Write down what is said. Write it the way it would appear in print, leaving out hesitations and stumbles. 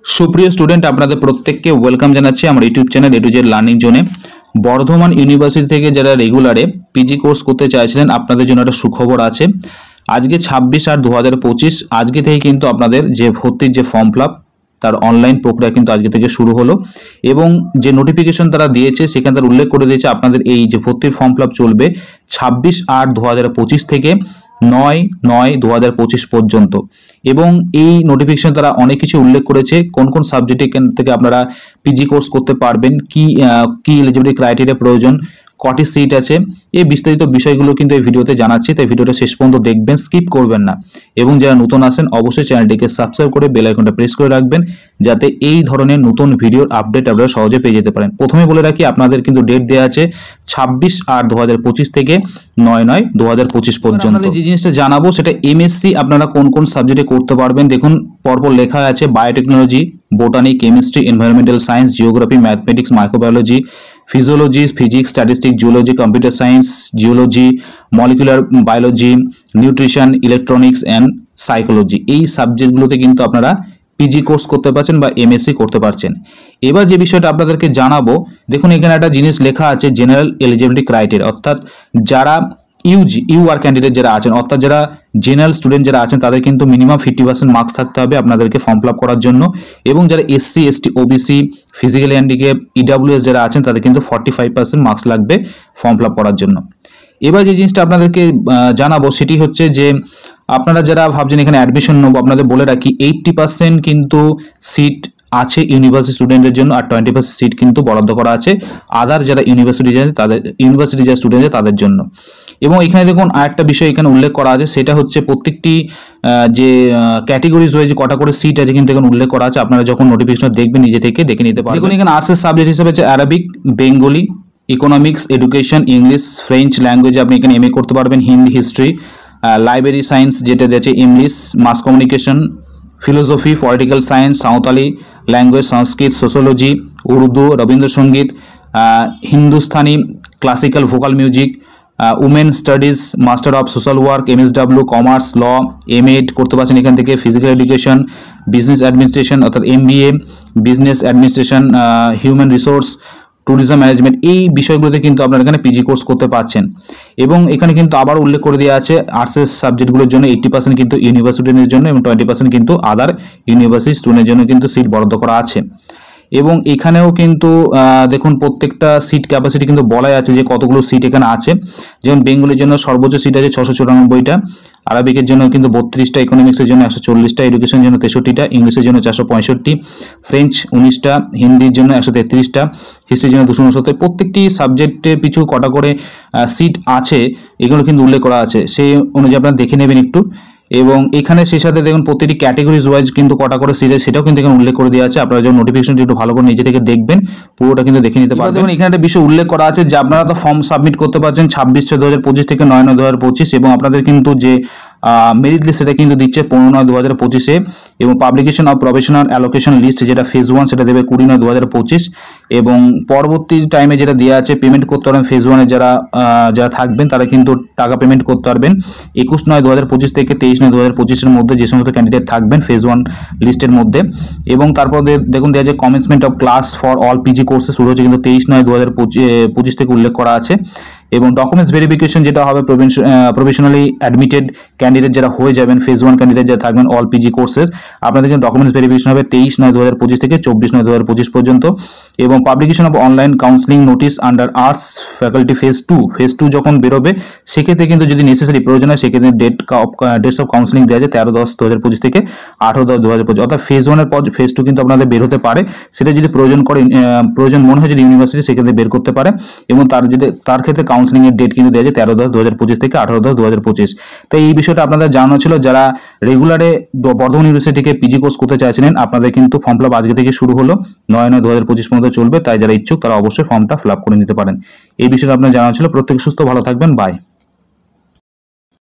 সুপ্রিয় স্টুডেন্ট, আপনাদের প্রত্যেককে ওয়েলকাম জানাচ্ছি আমার YouTube channel A to Z learning জোনে। বর্ধমান ইউনিভার্সিটি থেকে যারা রেগুলারে পিজি কোর্স করতে চাইছিলেন, আপনাদের জন্য একটা সুখবর আছে। আজকে 26/8/2025 আজকে থেকে কিন্তু আপনাদের যে ভর্তির যে ফর্ম ফিল আপ তার অনলাইন প্রক্রিয়া কিন্তু আজকে থেকে শুরু হলো, এবং যে নোটিফিকেশন তারা দিয়েছে সেখানে তারা উল্লেখ করে দিয়েছে আপনাদের এই যে ভর্তির ফর্ম ফিল আপ চলবে 26/8/2025 থেকে 9/9/2025 পর্যন্ত। এবং এই নোটিফিকেশন তারা অনেক কিছু উল্লেখ করেছে, কোন কোন সাবজেক্টে থেকে আপনারা পিজি কোর্স করতে পারবেন, কি কি এলিজিবিলিটি ক্রাইটেরিয়া প্রয়োজন, কটি সিট আছে, এই বিস্তারিত বিষয়গুলো কিন্তু এই ভিডিওতে জানাচ্ছি। তাই ভিডিওটা শেষ পর্যন্ত দেখবেন, স্কিপ করবেন না। এবং যারা নতুন আসেন অবশ্যই চ্যানেলটিকে সাবস্ক্রাইব করে বেল আইকনটা প্রেস করে রাখবেন, যাতে এই ধরনের নতুন ভিডিওর আপডেট আপনারা সহজে পেয়ে যেতে পারেন। প্রথমে বলে রাখি, আপনাদের কিন্তু ডেট দেওয়া আছে 26/8/2025 থেকে 9/9/2025 পর্যন্ত। আপনাদের যে জিনিসটা জানাবো সেটা এমএসসি আপনারা কোন কোন সাবজেক্টে করতে পারবেন। দেখুন পরপর লেখা আছে biotechnology, botany, chemistry, environmental science, geography, mathematics, microbiology, physiology, physics, statistics, zoology, computer science, geology, molecular biology, nutrition, electronics and psychology, এই সাবজেক্টগুলোতে কিন্তু আপনারা পিজি কোর্স করতে পারছেন বা এমএসসি করতে পারছেন। এবার যে বিষয়টা আপনাদেরকে জানাবো, দেখুন এখানে একটা জিনিস লেখা আছে জেনারেল এলিজিবিলিটি ক্রাইটেরিয়া, অর্থাৎ যারা ইউআর ক্যান্ডিডেট যারা আছেন, অর্থাৎ যারা জেনারেল স্টুডেন্ট যারা আছেন তাদের কিন্তু মিনিমাম 50% মার্কস থাকতে হবে আপনাদেরকে ফর্ম ফিল আপ করার জন্য। এবং যারা SC, ST, OBC, physically handicap, EWS যারা আছেন তাদের কিন্তু 45% মার্কস লাগবে ফর্ম ফিল আপ করার জন্য। এবার যে জিনিসটা আপনাদেরকে জানাবো সেটি হচ্ছে যে আপনারা যারা ভাবছেন এখানে অ্যাডমিশন নেবো, আপনাদের বলে রাখি 80% কিন্তু সিট আছে ইউনিভার্সিটি স্টুডেন্টের জন্য, আর 20% সিট কিন্তু বরাদ্দ করা আছে আদার যারা ইউনিভার্সিটি যারা স্টুডেন্ট তাদের জন্য। এবং এখানে দেখুন আরেকটা বিষয় এখানে উল্লেখ করা আছে, সেটা হচ্ছে প্রত্যেকটি যে ক্যাটেগরিজ ওয়াইজ কটা করে সিট আছে কিন্তু এখানে উল্লেখ করা আছে। আপনারা যখন নোটিফিকেশন দেখবেন নিজে থেকে দেখে নিতে পারবেন। দেখুন এখানে আর্টসের সাবজেক্ট হিসেবে আছে Arabic, Bengali, economics, education, English, French ল্যাঙ্গুয়েজে আপনি এখানে এমএ করতে পারবেন, হিন্দি, হিস্ট্রি, লাইব্রেরি সায়েন্স যেটা দিয়েছে English, mass communication, philosophy, political science, Santali language, Sanskrit, sociology, Urdu, Rabindrasangeet, Hindustani, classical vocal music, women studies, master of social work, MSW, commerce, law, MEd করতে পারছেন এখান থেকে, ফিজিক্যাল এডুকেশন, বিজনেস অ্যাডমিনিস্ট্রেশন অর্থাৎ MBA, business administration, human resource, tourism management, এই বিষয়গুলোতে কিন্তু আপনারা এখানে পিজি কোর্স করতে পারছেন। এবং এখানে কিন্তু আবার উল্লেখ করে দেওয়া আছে আর্টসের সাবজেক্টগুলোর জন্য 80% কিন্তু ইউনিভার্সিটির জন্য এবং 20% কিন্তু আদার ইউনিভার্সিটি স্টুডেন্টের জন্য কিন্তু সিট বরাদ্দ করা আছে। এবং এখানেও কিন্তু দেখুন প্রত্যেকটা সিট ক্যাপাসিটি কিন্তু বলাই আছে যে কতগুলো সিট এখানে আছে। যেমন বেঙ্গলির জন্য সর্বোচ্চ সিট আছে 694টা, আরবিকের জন্য কিন্তু 32টা, ইকোনমিক্সের জন্য 140টা, এডুকেশনের জন্য 63টা, ইংলিশের জন্য 465, ফ্রেঞ্চ 19টা, হিন্দির জন্য 133টা, হিস্ট্রির জন্য 269। প্রত্যেকটি সাবজেক্টের পিছু কটা করে সিট আছে এগুলো কিন্তু উল্লেখ করা আছে, সেই অনুযায়ী আপনারা দেখে নেবেন একটু। এবং এখানে সেই সাথে দেখুন প্রতিটি ক্যাটেগরিজ ওয়াইজ কিন্তু কটা করে সিট আছে সেটাও কিন্তু এখানে উল্লেখ করে দেওয়া আছে। আপনারা যখন নোটিফিকেশনটি একটু ভালো করে নিজে থেকে দেখবেন পুরোটা কিন্তু দেখে নিতে পারবেন। এখানে একটা বিষয় উল্লেখ করা আছে যে আপনারা তো ফর্ম সাবমিট করতে পারছেন 26/6/2025 থেকে 9/9/2025, এবং আপনাদের কিন্তু যে মেরিট লিস্ট সেটা কিন্তু দিচ্ছে 15/9/2025, এবং publication of professional allocation list যেটা ফেজ 1 সেটা দেবে 20/9/2025। এবং পরবর্তী টাইমে যেটা দেওয়া আছে পেমেন্ট করতে পারবেন ফেজ 1-এ যারা থাকবেন তারা কিন্তু টাকা পেমেন্ট করতে পারবেন 21/9/2025 থেকে 23/9/2025-এর মধ্যে যে সমস্ত ক্যান্ডিডেট থাকবেন ফেজ 1 লিস্টের মধ্যে। এবং তারপর দেখুন দেওয়া যে commencement of class for all PG কোর্সে শুরু হচ্ছে কিন্তু 23/9/2025 থেকে উল্লেখ করা আছে। এবং ডকুমেন্টস ভেরিফিকেশন যেটা হবে প্রফেশনালি অ্যাডমিটেড ক্যান্ডিডেট যারা হয়ে যাবেন ফেজ 1 ক্যান্ডিডেট যারা থাকবেন অল পিজি কোর্সেস, আপনাদের কিন্তু ডকুমেন্টস ভেরিফিকেশন হবে 23/9/2025 থেকে 24/9/2025 পর্যন্ত। এবং publication of online counselling notice under arts faculty phase 2 যখন বেরোবে সেক্ষেত্রে কিন্তু যদি নেসেসারি প্রয়োজন হয় সেক্ষেত্রে ডেটস অফ কাউন্সিলিং দেওয়া যায় 13/10/2025 থেকে 18/10/2025, অর্থাৎ ফেজ 1-এর পর ফেজ 2 কিন্তু আপনাদের বের হতে পারে। সেটা যদি প্রয়োজন মনে হয় যদি ইউনিভার্সিটি সেক্ষেত্রে বের করতে পারে। এবং তার ক্ষেত্রে কাউন্সিলিং এর ডেট কিন্তু দেওয়া যায় 13/10/2025 থেকে 18/10/2025। তো এই বিষয়টা আপনাদের জানানো ছিল। যারা রেগুলারে বর্ধমান ইউনিভার্সিটি থেকে পিজি কোর্স করতে চাইছিলেন আপনাদের কিন্তু ফর্ম ফিল আপ আজকে থেকে শুরু হলো, 9/9/2025 পর্যন্ত চলবে। তাই যারা ইচ্ছুক তারা অবশ্যই ফর্মটা ফিল আপ করে নিতে পারেন। এই বিষয়টা আপনাদের জানানো ছিল। প্রত্যেকে সুস্থ ভালো থাকবেন, বাই।